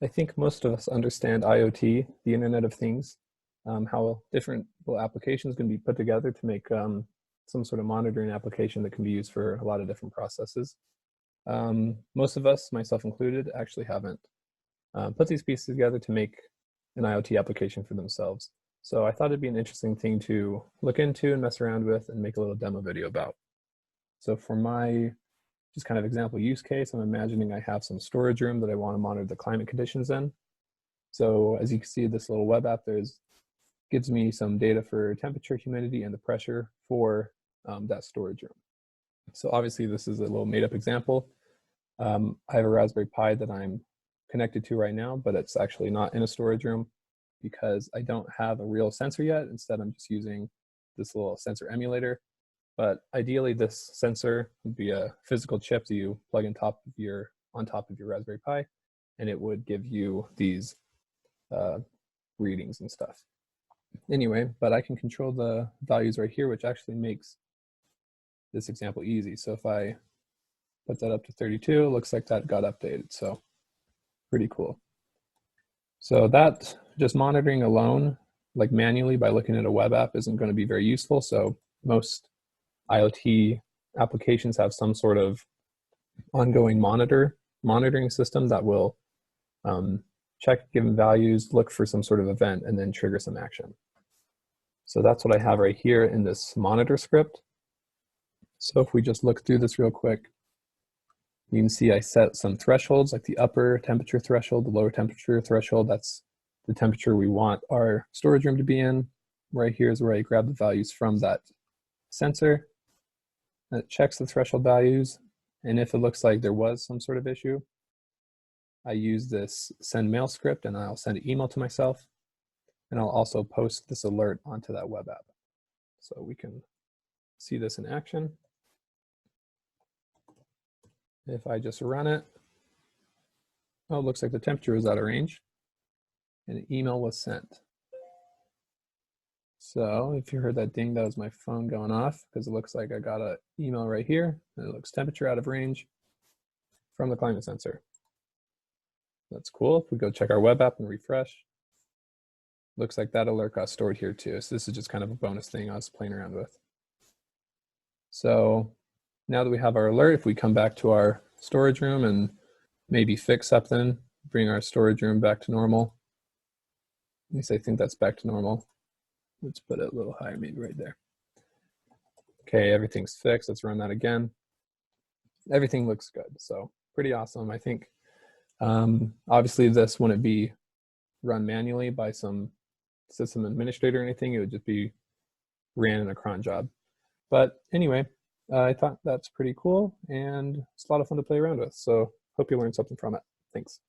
I think most of us understand IoT, the Internet of Things, how different little applications can be put together to make some sort of monitoring application that can be used for a lot of different processes. Most of us, myself included, actually haven't put these pieces together to make an IoT application for themselves. So I thought it'd be an interesting thing to look into and mess around with and make a little demo video about. So for my just kind of example use case, I'm imagining I have some storage room that I want to monitor the climate conditions in. So as you can see, this little web app gives me some data for temperature, humidity, and the pressure for that storage room. So obviously this is a little made up example. I have a Raspberry Pi that I'm connected to right now, but it's actually not in a storage room because I don't have a real sensor yet. Instead, I'm just using this little sensor emulator. But ideally, this sensor would be a physical chip that you plug on top of your Raspberry Pi, and it would give you these readings and stuff. Anyway, but I can control the values right here, which actually makes this example easy. So if I put that up to 32, it looks like that got updated. So pretty cool. So that just monitoring alone, like manually by looking at a web app, isn't going to be very useful. So most IoT applications have some sort of ongoing monitoring system that will check given values, look for some sort of event, and then trigger some action. So that's what I have right here in this monitor script. So if we just look through this real quick, you can see I set some thresholds, like the upper temperature threshold, the lower temperature threshold. That's the temperature we want our storage room to be in. Right here is where I grab the values from that sensor. It checks the threshold values, and if it looks like there was some sort of issue, I use this send mail script, and I'll send an email to myself, and I'll also post this alert onto that web app. So we can see this in action. If I just run it, oh, it looks like the temperature was out of range, and an email was sent. So if you heard that ding, that was my phone going off because it looks like I got an email right here, and it looks temperature out of range from the climate sensor. That's cool. If we go check our web app and refresh, looks like that alert got stored here too. So this is just kind of a bonus thing I was playing around with. So now that we have our alert, if we come back to our storage room and maybe fix something, bring our storage room back to normal. At least I think that's back to normal. Let's put it a little higher, maybe right there. Okay, everything's fixed. Let's run that again. Everything looks good, so pretty awesome. I think obviously this wouldn't be run manually by some system administrator or anything. It would just be ran in a cron job. But anyway, I thought that's pretty cool, and it's a lot of fun to play around with. So hope you learned something from it. Thanks.